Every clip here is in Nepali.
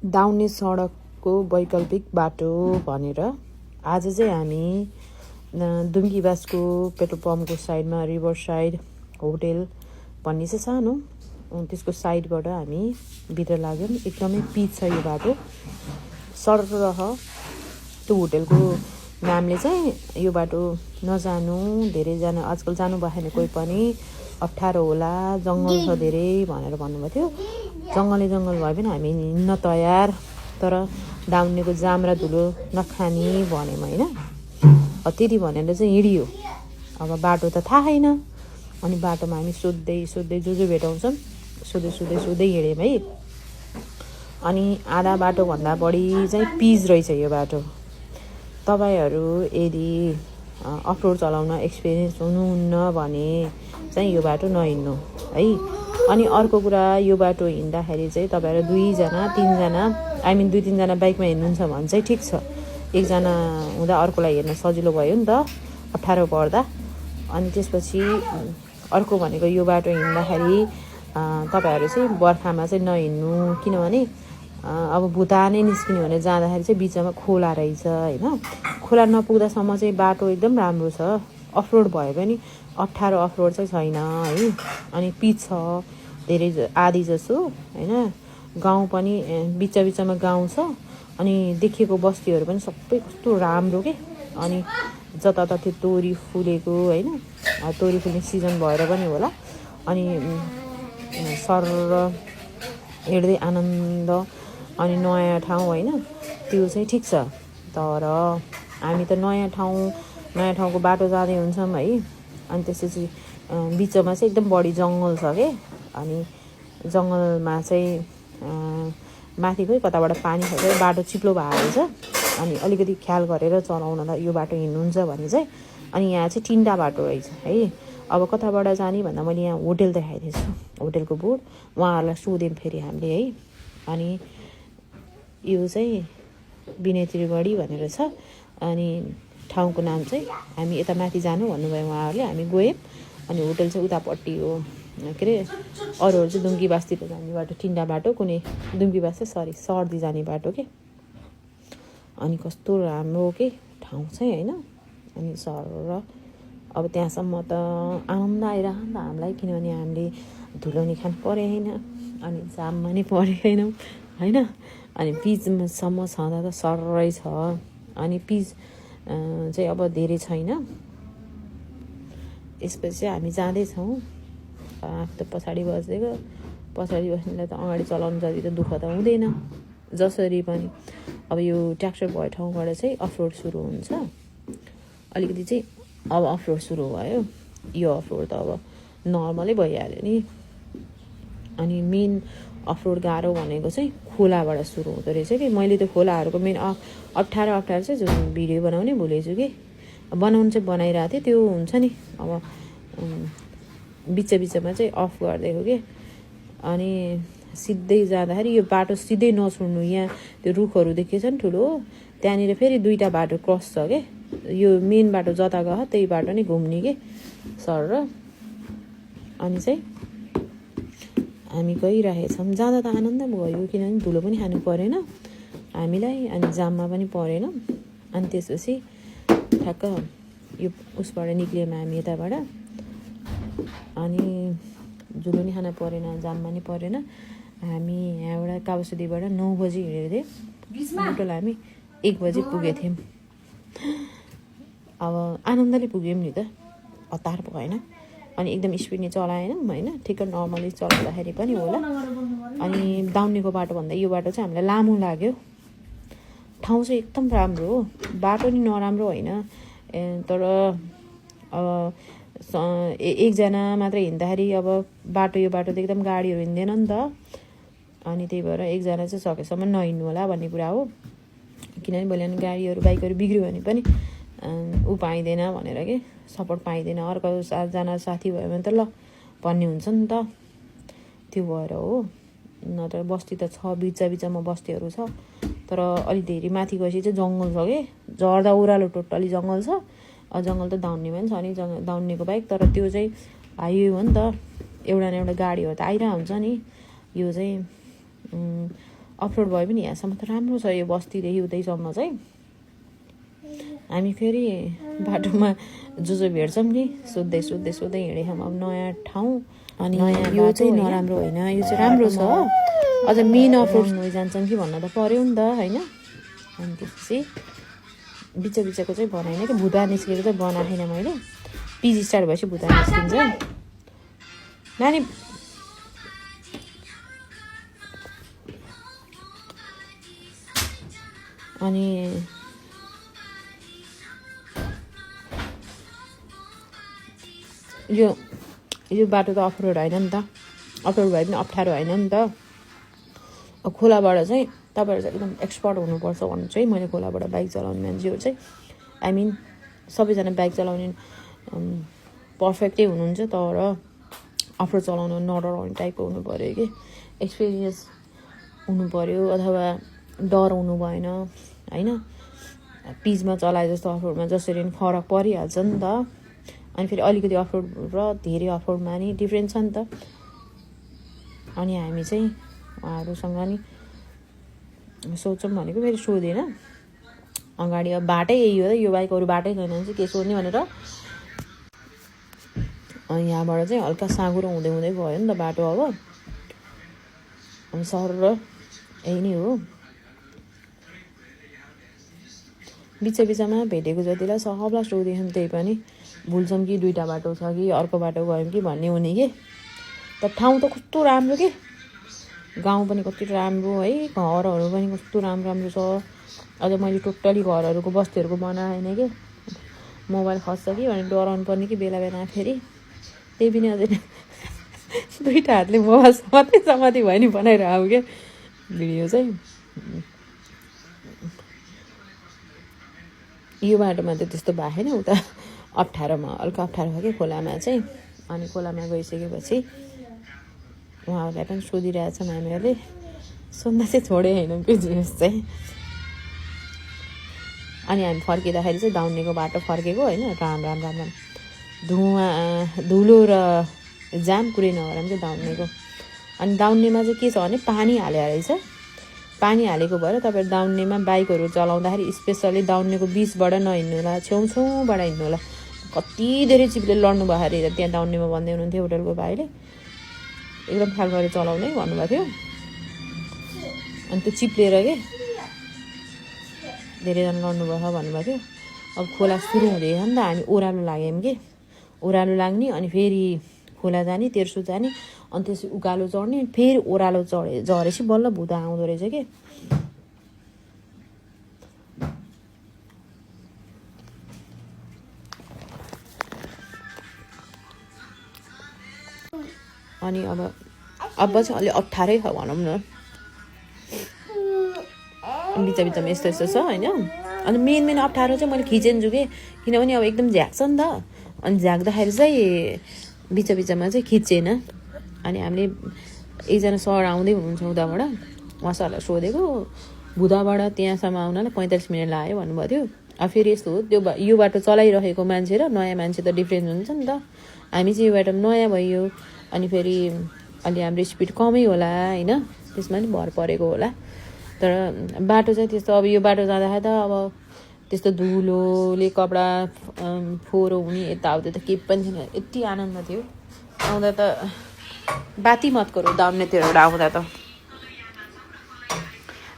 दाउने सडकको वैकल्पिक बाटो भनेर आज चाहिँ हामी दुम्कीबासको पेट्रोल पम्पको साइडमा रिभर साइड होटेल भन्ने चाहिँ सानो त्यसको साइडबाट हामी भित्र लाग्यौँ। एकदमै पिच छ यो बाटो सररह। त्यो होटेलको नामले चाहिँ यो बाटो नजानु, धेरैजना आजकल जानु भएन कोही पनि, अप्ठ्यारो होला, जङ्गल छ धेरै भनेर भन्नुभएको थियो। जङ्गल भए पनि हामी हिँड्न तयार, तर दाउनेको जाम र धुलो नखाने भन्यौँ होइन। त्यति भनेर चाहिँ हिँडियो। अब बाटो त थाहा छैन, अनि बाटोमा हामी सोध्दै जो भेटाउँछौँ सोध्दै हिँड्यौँ है। अनि आधा बाटोभन्दा बढी चाहिँ पिच रहेछ यो बाटो। तपाईँहरू यदि अफरोड चलाउन एक्सपिरियन्स हुनुहुन्न भने चाहिँ यो बाटो नहिँड्नु है। अनि अर्को कुरा, यो बाटो हिँड्दाखेरि चाहिँ तपाईँहरू 2-3जना दुई तिनजना बाइकमा हिँड्नुहुन्छ भने चाहिँ ठिक छ। एकजना हुँदा अर्कोलाई हेर्न सजिलो भयो नि त, अप्ठ्यारो पर्दा। अनि त्यसपछि अर्को भनेको यो बाटो हिँड्दाखेरि तपाईँहरू चाहिँ बर्खामा चाहिँ नहिँड्नु, किनभने अब भुतानै निस्किने भने जाँदाखेरि चाहिँ बिचमा खोला रहेछ होइन। खोला नपुग्दासम्म चाहिँ बाटो एकदम राम्रो छ। अफरोड भए पनि अप्ठ्यारो अफरोड चाहिँ छैन है। अनि पिच छ धेरै आधी जसो होइन। गाउँ पनि बिचमा गाउँ छ। अनि देखिएको बस्तीहरू पनि सबै कस्तो राम्रो के। अनि जताततै तोरी फुलेको होइन, तोरी फुल्ने सिजन भएर पनि होला। अनि सर हिँड्दै आनन्द, अनि नयाँ ठाउँ होइन, त्यो चाहिँ ठिक छ। तर हामी त नयाँ ठाउँको बाटो जाँदै हुन्छौँ है। अनि त्यसपछि बिचमा चाहिँ एकदम बढी जङ्गल छ के। अनि जङ्गलमा चाहिँ माथि खोइ कताबाट पानी खसेर बाटो चिप्लो भएको छ। अनि अलिकति ख्याल गरेर चलाउनलाई यो बाटो हिँड्नुहुन्छ भने चाहिँ। अनि यहाँ चाहिँ 3टा बाटो रहेछ है। अब कताबाट जाने भन्दा मैले यहाँ होटेल देखाइदिएको छु, होटेलको बोर्ड। उहाँहरूलाई सोध्यौँ फेरि हामीले है। अनि यो चाहिँ विनय त्रिवेणी भनेर छ। अनि ठाउँको नाम चाहिँ, हामी यता माथि जानु भन्नुभयो उहाँहरूले, हामी गयौँ। अनि होटेल चाहिँ उतापट्टि हो के अरे। अरूहरू चाहिँ दुम्कीबासतिर जाने बाटो 3टा बाटो, कुनै दुम्कीबास चाहिँ सर्दी जाने बाटो के। अनि कस्तो राम्रो के ठाउँ चाहिँ होइन। अनि सर अब त्यहाँसम्म त आनन्द आइरह नि त हामीलाई, किनभने हामीले धुलो नि खानु परे होइन, अनि जाममा नि परे छैनौँ होइन। अनि पिचसम्म छँदा त सर्रै छ। अनि पिच चाहिँ अब धेरै छैन। यसपछि चाहिँ हामी जाँदैछौँ। आफू त पछाडि बसेको, पछाडि बस्नेलाई त अगाडि चलाउनु जति त दुःख त हुँदैन जसरी पनि। अब यो ट्र्याक्टर भए ठाउँबाट चाहिँ अफरोड सुरु हुन्छ। अलिकति चाहिँ अब अफरोड सुरु भयो। यो अफरोड त अब नर्मलै भइहाल्यो नि। अनि मेन अफरोड गाह्रो भनेको चाहिँ खोलाबाट सुरु हुँदो रहेछ कि। मैले त्यो खोलाहरूको मेन अप्ठ्यारो चाहिँ जुन भिडियो बनाउने भुलेछु कि। बनाउनु चाहिँ बनाइरहेको थिएँ, त्यो हुन्छ नि अब बिचमा चाहिँ अफ गरिदिएको कि। अनि सिधै जाँदाखेरि यो बाटो सिधै नछोड्नु, यहाँ त्यो रुखहरू देखिएछ नि ठुलो, त्यहाँनिर फेरि 2टा बाटो क्रस छ के। यो मेन बाटो जता गयो त्यही बाटो नै घुम्ने के सर र। अनि चाहिँ हामी गइरहेछौँ। जाँदा त आनन्द भयो, किनभने धुलो पनि खानु परेन हामीलाई, अनि जाममा पनि परेन। अनि त्यसपछि ठ्याक्क यो उसबाट निक्ल्यौँ हामी यताबाट। अनि धुलो नि खान परेन, जाममा नि परेन। हामी यहाँबाट काबसुदीबाट 9 बजी हिँडेको थियौँ। टोटल हामी 1 बजी पुगेको थियौँ। अब आनन्दले पुग्यौँ नि त, हतार भएन। अनि एकदम स्पिडले चलाएनौँ होइन, ठिक्क नर्मली चलाउँदाखेरि पनि होला। अनि दाउनेको बाटो भन्दा यो बाटो चाहिँ हामीलाई लामो लाग्यो। ठाउँ चाहिँ एकदम राम्रो हो, बाटो नि नराम्रो होइन। तर अब एकजना मात्रै हिँड्दाखेरि अब यो बाटो त एकदम गाडीहरू हिँड्दैन नि त। अनि त्यही भएर एकजना चाहिँ सकेसम्म नहिँड्नु होला भन्ने कुरा हो। किनभने भोलि गाडीहरू बाइकहरू बिग्रियो भने पनि ऊ पाइँदैन भनेर के, सपोर्ट पाइँदैन। अर्को 7जना साथी भयो भने त ल भन्ने हुन्छ नि त। त्यो भएर हो। नत्र बस्ती त छ, बिचमा बस्तीहरू छ। तर अलिक धेरै माथि गएपछि चाहिँ जङ्गल छ कि, झर्दा ओह्रालो टोटली जङ्गल छ। जङ्गल त दाउनेमा पनि छ नि, दाउनेको बाइक। तर त्यो चाहिँ हाइवे हो नि त, एउटा न एउटा गाडीहरू त आइरहेको हुन्छ नि। यो चाहिँ अफरोड भए पनि यहाँसम्म त राम्रो छ यो बस्तीदेखि उतैसम्म चाहिँ हामी फेरि बाटोमा जो भेट्छौँ नि सोध्दै हिँडेछौँ अब नयाँ ठाउँ अनि यो चाहिँ नराम्रो होइन यो चाहिँ राम्रो छ अझ मेन अफरोड जान्छौँ कि भन्न त पर्यो नि त होइन अनि त्यसपछि बिचको चाहिँ बनाएन कि भुता निस्केको चाहिँ बनाएको छैन मैले पिजी स्टार्ट भएपछि भुता निस्किन्छ नानी अनि यो बाटो त अफरोड होइन नि त अफरोड भए पनि अप्ठ्यारो होइन नि त खोलाबाट चाहिँ तपाईँहरू चाहिँ एकदम एक्सपर्ट हुनुपर्छ भन्नु चाहिँ मैले खोलाबाट बाइक चलाउने मान्छेहरू चाहिँ आई मिन सबैजना बाइक चलाउने पर्फेक्टै हुनुहुन्छ तर अफरोड चलाउन नडराउने टाइपको हुनु पऱ्यो कि एक्सपिरियन्स हुनु पऱ्यो अथवा डराउनु भएन होइन पिचमा चलाए जस्तो अफरोडमा जसरी फरक परिहाल्छ नि त अनि फेरि अलिकति अफरोड र धेरै अफरोडमा नि डिफ्रेन्ट छ नि त अनि हामी चाहिँ उहाँहरूसँग नि सोध्छौँ भनेको फेरि सोधेन अगाडि अब बाटै यही हो यो बाइक अरू बाटै छैन भने चाहिँ के सोध्ने भनेर यहाँबाट चाहिँ हल्का साँगुरो हुँदै गयो नि त बाटो अब अनि सर र यही नै हो बिचमा भेटेको जतिलाई सबलाई सोधेछौँ त्यही पनि भुल्छौँ कि दुईवटा बाटो छ कि अर्को बाटो गयौँ कि भन्ने हुने कि त ठाउँ त कस्तो राम्रो के गाउँ पनि कति राम्रो है घरहरू पनि कस्तो राम्रो छ अझ मैले टोटली घरहरूको बस्तीहरूको बनाएन कि मोबाइल खस्छ कि भनेर डराउनु पर्ने कि बेला फेरि त्यही पनि अझै दुईवटा हातले मोबाइल समाति भयो नि बनाइरहेको क्या भिडियो चाहिँ यो बाटोमा त त्यस्तो भएको छैन उता अप्ठ्यारोमा हल्का अप्ठ्यारो भयो कि खोलामा चाहिँ अनि खोलामा गइसकेपछि उहाँहरूलाई पनि सोधिरहेछौँ हामीहरूले सोध्न चाहिँ छोडे होइन कि जेस चाहिँ अनि हामी फर्किँदाखेरि चाहिँ दाउनेको बाटो फर्केको होइन राम धुलो र जाम कुरै नगराम चाहिँ दाउनेको अनि दाउनेमा चाहिँ के छ भने पानी हालेर रहेछ पानी हालेको भएर तपाईँहरू दाउनेमा बाइकहरू चलाउँदाखेरि स्पेसल्ली दाउनेको बिचबाट नहिँड्नु होला छेउबाट हिँड्नु होला कति धेरै चिप्ले लड्नु भयो अरे त्यहाँ दाउनेमा भन्दै हुनुहुन्थ्यो होटलको भाइले एकदम ख्याल गरेर चलाउने भन्नुभएको थियो अनि त्यो चिप्लेर के धेरैजना लड्नुभयो भन्नुभएको थियो अब खोला सुरु हुँदैछ नि त हामी ओह्रालो लाग्यौँ कि ओह्रालो लाग्ने अनि फेरि खोला जाने तेर्सो जाने अनि त्यसपछि उकालो चढ्ने फेरि ओह्रालो झरेपछि बल्ल भुता आउँदो रहेछ कि अनि अब चाहिँ अलि अप्ठ्यारै छ भनौँ न बिचमा यस्तो छ होइन अनि मेन अप्ठ्यारो चाहिँ मैले खिचेन्छु कि किनभने अब एकदम झ्याक्छ नि त अनि झ्याक्दाखेरि चाहिँ बिचमा चाहिँ खिचेन अनि हामीले एकजना सर आउँदै हुनुहुन्छ उताबाट उहाँ सरलाई सोधेको भुदाबाट त्यहाँसम्म आउनलाई 45 मिनट लाग्यो भन्नुभएको थियो अब फेरि यस्तो हो त्यो यो बाटो चलाइरहेको मान्छे र नयाँ मान्छे त डिफ्रेन्स हुन्छ नि त हामी चाहिँ यो बाटो नयाँ भयो अनि फेरि अलि हाम्रो स्पिड कमै होला होइन त्यसमा नि भर परेको होला तर बाटो चाहिँ त्यस्तो अब यो बाटो जाँदाखेरि त अब त्यस्तो धुलोले कपडा फोहोरो हुने यताउति त केही पनि थिएन यति आनन्द थियो आउँदा त बाती मत करो दाउनेतिर आउँदा त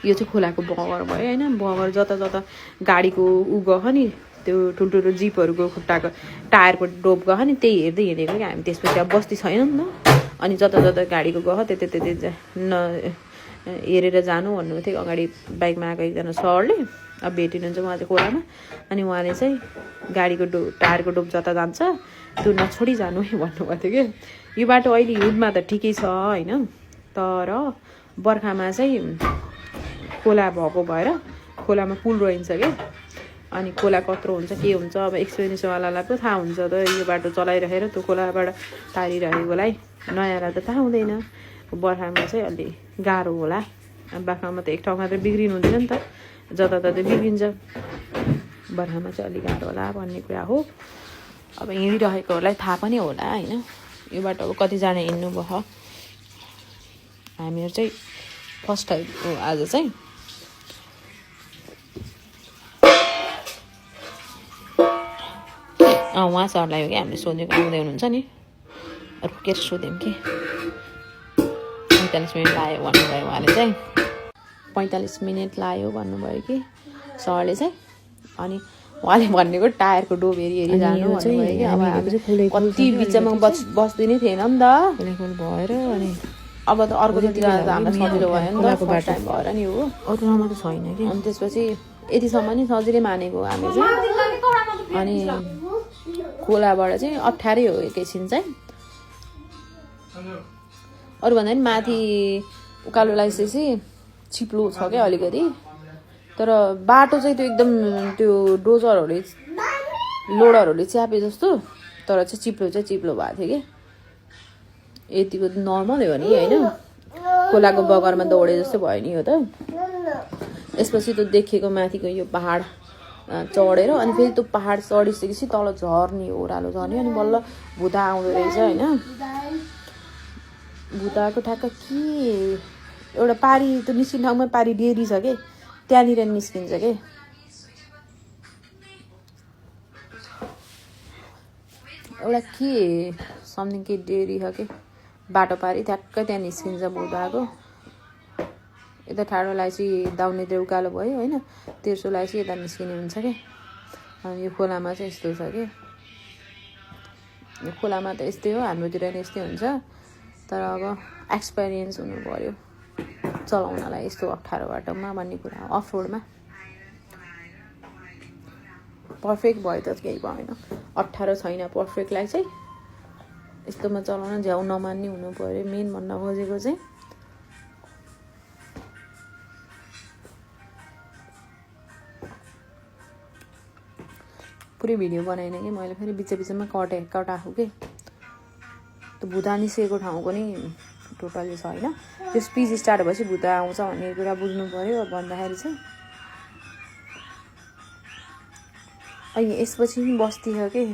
यो चाहिँ खोलाको बगर भयो होइन बगर जता गाडीको उ गयो नि त्यो ठुल्ठुलो जिपहरूको खुट्टाको टायरको डोप गयो नि त्यही हेर्दै हिँडेको कि हामी त्यसपछि अब बस्ती छैन नि त अनि जता गाडीको गयो त्यतै हेरेर जानु भन्नुभएको थियो अगाडि बाइकमा आएको एकजना सरले अब भेटिनुहुन्छ उहाँ चाहिँ खोलामा अनि उहाँले चाहिँ गाडीको टायरको डोप जता जान्छ त्यो नछोडी जानु है भन्नुभएको थियो कि यो बाटो अहिले हिउँदमा त ठिकै छ होइन तर बर्खामा चाहिँ खोला भएको भएर खोलामा पुल रहन्छ कि अनि खोला कत्रो हुन्छ के हुन्छ अब एक्सपिरियन्सवालालाई पो थाहा हुन्छ त यो बाटो चलाइरहेर त्यो खोलाबाट तारिरहेकोलाई नयाँलाई त थाहा हुँदैन बर्खामा चाहिँ अलि गाह्रो होला बाख्रामा त एक ठाउँमा त बिग्रिनु हुँदैन नि त जताततै बिग्रिन्छ बर्खामा चाहिँ अलि गाह्रो होला भन्ने कुरा हो अब हिँडिरहेकोहरूलाई थाहा पनि होला होइन यो बाटो अब कतिजना हिँड्नु भयो हामीहरू चाहिँ फर्स्ट टाइम हो आज चाहिँ। उहाँ सरलाई हो कि हामीले सोधेको आउँदै हुनुहुन्छ नि, रोकेर सोध्यौँ कि 45 मिनट लाग्यो भन्नुभयो उहाँले चाहिँ। 45 मिनट लाग्यो भन्नुभयो कि सरले चाहिँ। अनि उहाँले भनेको टायरको डोब हेरी जानु भन्नुभयो कि। अब कति बिचमा बस्दिनै थिएन नि त भएर। अनि अब त अर्कोचोटि जाँदा हामीलाई सजिलो भयो नि त, फर्स्ट टाइम भएर नि हो। अरूमा त छैन कि। अनि त्यसपछि यतिसम्म नि सजिलै मानेको हामी चाहिँ। अनि खोलाबाट चाहिँ 18 हो एकैछिन चाहिँ। अरूभन्दा पनि माथि उकालो लगाइसकेपछि चिप्लो छ क्या अलिकति, तर बाटो चाहिँ त्यो एकदम त्यो डोजरहरूले लोडरहरूले च्यापे जस्तो, तर चाहिँ चिप्लो भएको थियो कि। यतिको नर्मल हो नि होइन, खोलाको बगरमा दौडे जस्तो भयो नि हो त। यसपछि त देखेको माथिको यो पहाड चढेर, अनि फेरि त्यो पहाड चढिसकेपछि तल झर्ने, ओह्रालो झर्ने, अनि बल्ल भुता आउँदो रहेछ होइन। भुताको ठ्याक्क के एउटा पारी त्यो निस्किने ठाउँमा पारी डेरी छ कि, त्यहाँनिर निस्किन्छ कि। एउटा के समथिङ के डेरी छ कि, बाटो पारी ठ्याक्कै त्यहाँ निस्किन्छ भुताको। यता ठाडो लगाएपछि दाउनेतिर उकालो भयो होइन, तेर्सो लगाएपछि यता निस्किने हुन्छ क्या। अनि यो खोलामा चाहिँ यस्तो छ कि, यो खोलामा त यस्तै हो, हाम्रोतिर नि यस्तै हुन्छ। तर अब एक्सपिरियन्स हुनु पऱ्यो चलाउनलाई यस्तो अप्ठ्यारो बाटोमा भन्ने कुरा हो। अफ रोडमा पर्फेक्ट भयो त केही भएन, अप्ठ्यारो छैन पर्फेक्टलाई चाहिँ। यस्तोमा चलाउन झ्याउ नमान्ने हुनु पऱ्यो मेन भन्न खोजेको चाहिँ। पुरै भिडियो बनाएन कि मैले, फेरि बिचमा कटाएको कि। त्यो भुता निस्केको ठाउँको नि टोटल्ली छैन। त्यो स्पिच स्टार्ट भएपछि भुता आउँछ भन्ने कुरा बुझ्नु पऱ्यो भन्दाखेरि चाहिँ। अनि यसपछि नि बस्ती छ कि,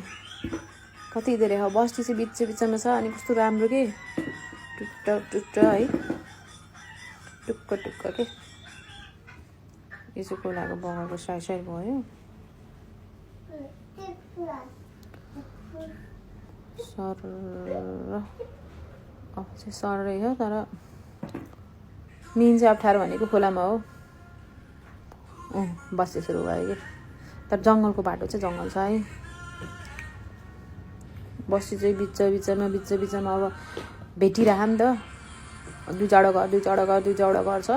कति धेरै हो बस्ती चाहिँ बिचमा छ। अनि कस्तो राम्रो के टुट्ट है, टुक्क के। यो चाहिँ खोलाको बगरको साइड भयो। सरै हो, तर मेन चाहिँ अप्ठ्यारो भनेको खोलामा हो। बस्ती सुरु भयो कि, तर जङ्गलको बाटो चाहिँ जङ्गल छ है। बस्ती चाहिँ बिचमा अब भेटिरह नि त, दुई चारवटा घर छ।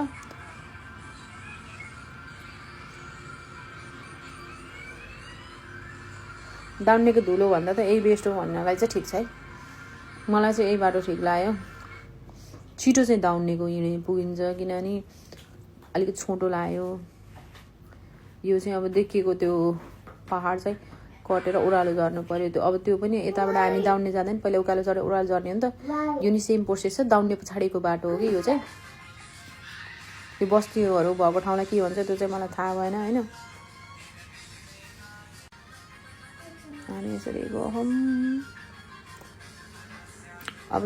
दाउनेको धुलो भन्दा त यही बेस्ट हो भन्नलाई चाहिँ ठिक छ है। मलाई चाहिँ यही बाटो ठिक लाग्यो। छिटो चाहिँ दाउनेको हिँडे पुगिन्छ, किनभने अलिकति छोटो लाग्यो। यो चाहिँ अब देखिएको त्यो पहाड चाहिँ कटेर ओह्रालो झर्नु पऱ्यो। त्यो अब त्यो पनि यताबाट हामी दाउने जाँदैन, पहिला उकालो चढेर ओह्रालो झर्ने हो नि त। यो नि सेम प्रोसेस छ, दाउने पछाडिको बाटो हो कि यो चाहिँ। यो बस्तीहरू भएको ठाउँलाई के भन्छ त्यो चाहिँ मलाई थाहा भएन होइन। हामी यसरी गहौँ। अब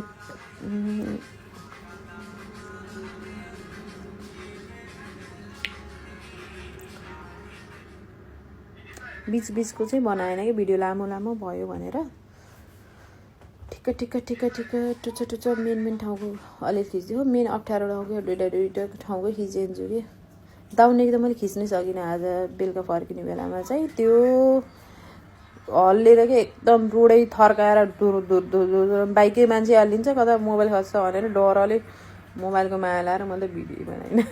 बिचको चाहिँ बनाएन कि भिडियो लामो भयो भनेर। ठिक्क टुच्चा मेन ठाउँको अलिक खिच्दियो। मेन अप्ठ्यारो ठाउँको दुईवटा ठाउँको खिचिदिन्छु कि। दाउनेको त मैले खिच्नै सकिनँ आज बेलुका फर्किने बेलामा चाहिँ। त्यो हल्लेर के एकदम रोडै थर्काएर बाइकै मान्छे हालिदिन्छ, कता मोबाइल खस्छ भनेर डरले मोबाइलको माया लाएर मैले त भिडियो बनाइन।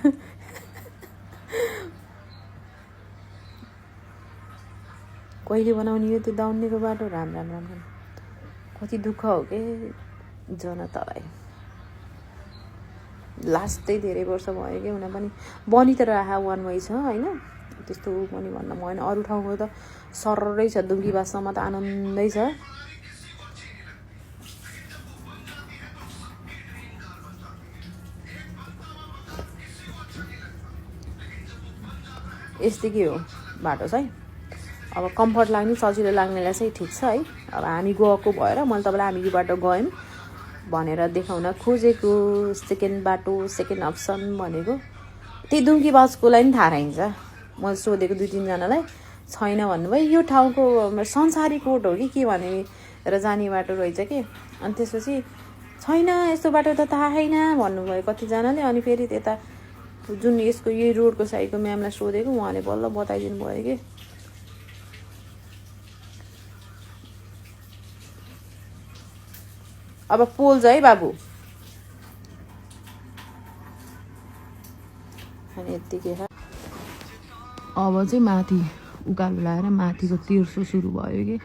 कहिले बनाउने यो त्यो दाउनेको बाटो? राम कति दुःख हो के जनतालाई। लास्टै धेरै वर्ष भयो कि, हुन पनि बनि त राखा वान वे छ होइन, त्यस्तो पनि भन्न भएन। अरू ठाउँको त सररै छ, दुम्कीबाससम्म त आनन्दै छ। यस्तै के हो बाटो चाहिँ। अब कम्फर्ट लाग्ने सजिलो लाग्नेलाई चाहिँ ठिक छ है। अब हामी गएको भएर मैले तपाईँलाई हामी यो बाटो गयौँ, भनेर देखाउन खोजेको सेकेन्ड बाटो सेकेन्ड अप्सन भनेको त्यही दुम्कीबाजकोलाई पनि थाहा रहन्छ। मैले सोधेको 2-3जनालाई छैन भन्नुभयो। यो ठाउँको संसारी कोट हो कि के भनेर जाने बाटो रहेछ कि। अनि त्यसपछि छैन यस्तो बाटो त थाहा छैन भन्नुभयो कतिजनाले। अनि फेरि त्यता जुन यसको यही रोडको साइडको म्यामलाई सोधेको उहाँले बल्ल बताइदिनु भयो कि। अब पोल्छ है बाबु। अनि यत्तिकै अब चाहिँ माथि उकालो लगाएर माथिको तेर्सो सुरु भयो कि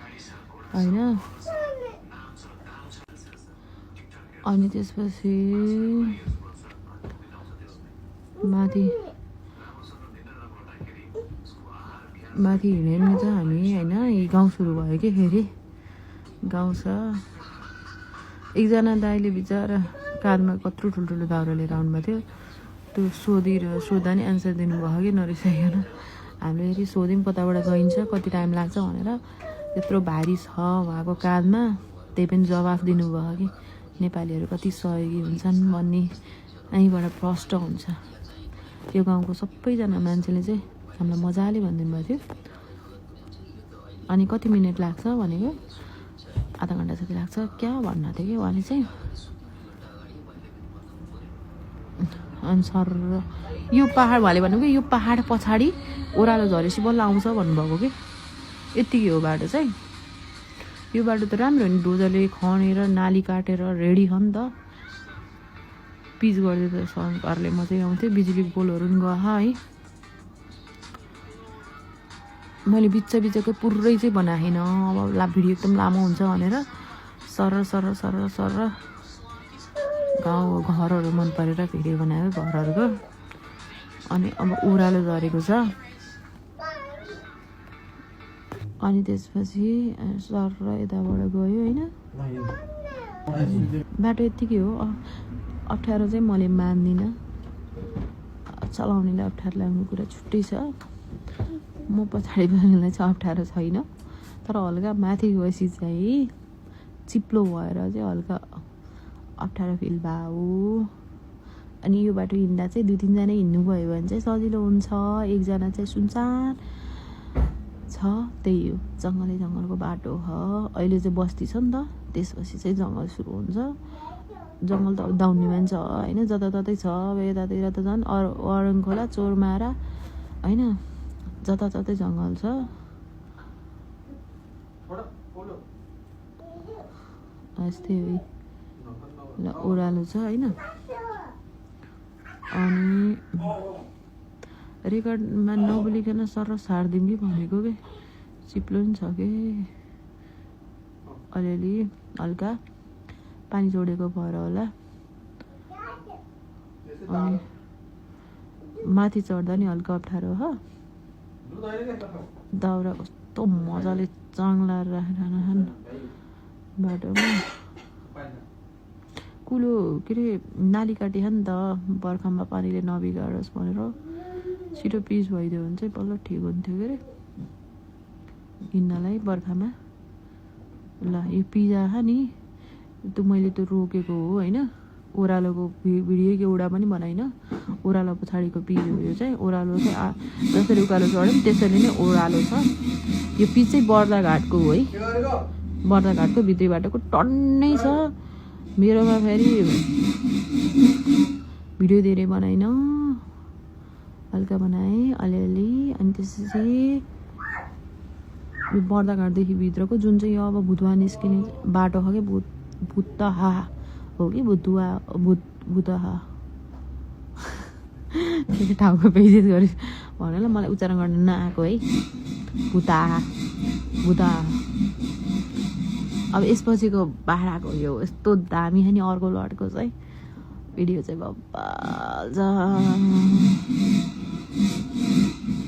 होइन। अनि त्यसपछि माथि हिँड्ने छ हामी होइन। यी गाउँ सुरु भयो कि फेरि गाउँ छ। एकजना दाइले बिचरा काँधमा कत्रो ठुल्ठुलो दाउरा लिएर आउनुभएको थियो। त्यो सोद्धा नि एन्सर दिनुभयो कि नरिसाइकन। हामीले फेरि सोध्यौँ कताबाट गइन्छ कति टाइम लाग्छ भनेर। त्यत्रो भारी छ उहाँको काँधमा त्यही पनि जवाफ दिनुभयो कि नेपालीहरू कति सहयोगी हुन्छन् भन्ने यहीँबाट प्रष्ट हुन्छ। यो गाउँको सबैजना मान्छेले चाहिँ हामीलाई मजाले भनिदिनु भएको थियो। अनि कति मिनट लाग्छ भनेको आधा घन्टा जति लाग्छ क्या भन्नु थियो कि उहाँले चाहिँ। अनि सर यो पहाड उहाँले भन्नुभयो कि यो पहाड पछाडि ओह्रालो झरेपछि बल्ल आउँछ भन्नुभएको कि। यत्तिकै हो बाटो चाहिँ। यो बाटो त राम्रो हो नि, डोजरले खनेर नाली काटेर रेडी छ नि त। पिच गरिदियो त सरकारले मजै आउँथ्यो। बिजुलीको पोलहरू पनि गयो है। मैले बिचको पुरै चाहिँ बनाएन। अब भिडियो एकदम लामो हुन्छ भनेर सर गाउँ घरहरू मन परेर भिडियो बनाएको घरहरूको। अनि अब ओह्रालो झरेको छ। अनि त्यसपछि सर यताबाट गयो होइन। बाटो यत्तिकै हो। अप्ठ्यारो चाहिँ मैले मान्दिनँ। चलाउनेलाई अप्ठ्यारो लाग्ने कुरा छुट्टै छ। म पछाडि बस्नेलाई चाहिँ अप्ठ्यारो छैन। तर हल्का माथि गएपछि चाहिँ चिप्लो भएर चाहिँ हल्का अप्ठ्यारो फिल भयो। अनि यो बाटो हिँड्दा चाहिँ 2-3जना हिँड्नुभयो भने चाहिँ सजिलो हुन्छ। एकजना चाहिँ सुनसान छ। त्यही हो जङ्गलको बाटो हो। अहिले चाहिँ बस्ती छ नि त। त्यसपछि चाहिँ जङ्गल सुरु हुन्छ। जङ्गल त दाउन्ने मान्छे छ होइन। जताततै छ। अब यतातिर त झन् अरङ खोला चोरमारा होइन जताततै जङ्गल छ। यस्तै हो। ल ओह्रालो छ होइन। अनि रेकर्डमा नबोलिकन सर सारिदिउँ कि भनेको कि चिप्लो पनि छ कि अलिअलि हल्का पानी जोडेको भएर होला। अनि माथि चढ्दा नि हल्का अप्ठ्यारो हो। दाउरा कस्तो मजाले चाङ्ला राखेर बाटोमा कुलो के अरे नाली काटे नि त। बर्खामा पानीले नबिगारोस् भनेर छिटो पिच भइदियो भने चाहिँ बल्ल ठिक हुन्थ्यो के अरे हिँड्नलाई बर्खामा। ल यो पिजा नि त्यो मैले त्यो रोकेको हो होइन। ओह्रालोको भिडियो एउटा पनि बनाइन। ओह्रालो पछाडिको पिच हो यो चाहिँ। ओह्रालो चाहिँ जसरी उकालो चढ्यो त्यसरी नै ओह्रालो छ। यो पिच चाहिँ बर्दाघाटको हो है। बर्दाघाटको भित्री बाटोको टन्नै छ। मेरोमा फेरि भिडियो धेरै बनाइन। हल्का बनाएँ अलिअलि। अनि त्यसपछि यो बर्दाघाटदेखि भित्रको जुन चाहिँ यो अब भुतुवा निस्किने बाटो छ कि भुतहा हो कि भुतहा त्यो ठाउँको बेइज्जत गरे भनेर मलाई उच्चारण गर्न नआएको है। भुतहा अब यसपछिको भाडाको यो यस्तो दामी छ नि। अर्को लटको चाहिँ भिडियो चाहिँ बब्बाल छ।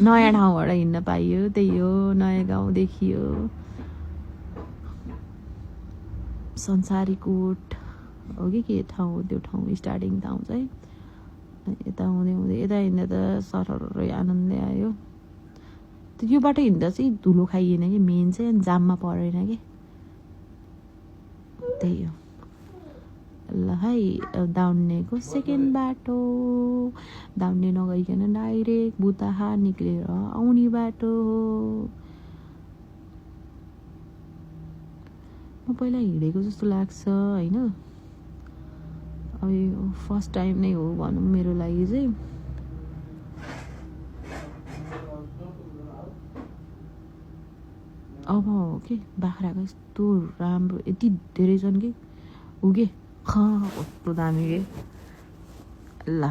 नयाँ ठाउँबाट हिँड्न पाइयो। त्यही हो नयाँ गाउँ देखियो। संसारी कोट हो कि के ठाउँ हो त्यो ठाउँ स्टार्टिङ ठाउँ चाहिँ। यता हुँदै यता हिँड्दा त सररै आनन्दले आयो। यो बाटो हिँड्दा चाहिँ धुलो खाइएन कि मेन चाहिँ जाममा परेन कि। त्यही हो ल है दाउन्नेको सेकेन्ड बाटो दाउन्ने नगइकन डाइरेक्ट बुताहा निक्लेर आउने बाटो हो म पहिला हिँडेको जस्तो लाग्छ हैन अब यो फर्स्ट टाइम नै हो भनौँ मेरो लागि चाहिँ अब हो कि बाख्राको यस्तो राम्रो यति धेरै छन् कि हो कि कस्तो दामी के ल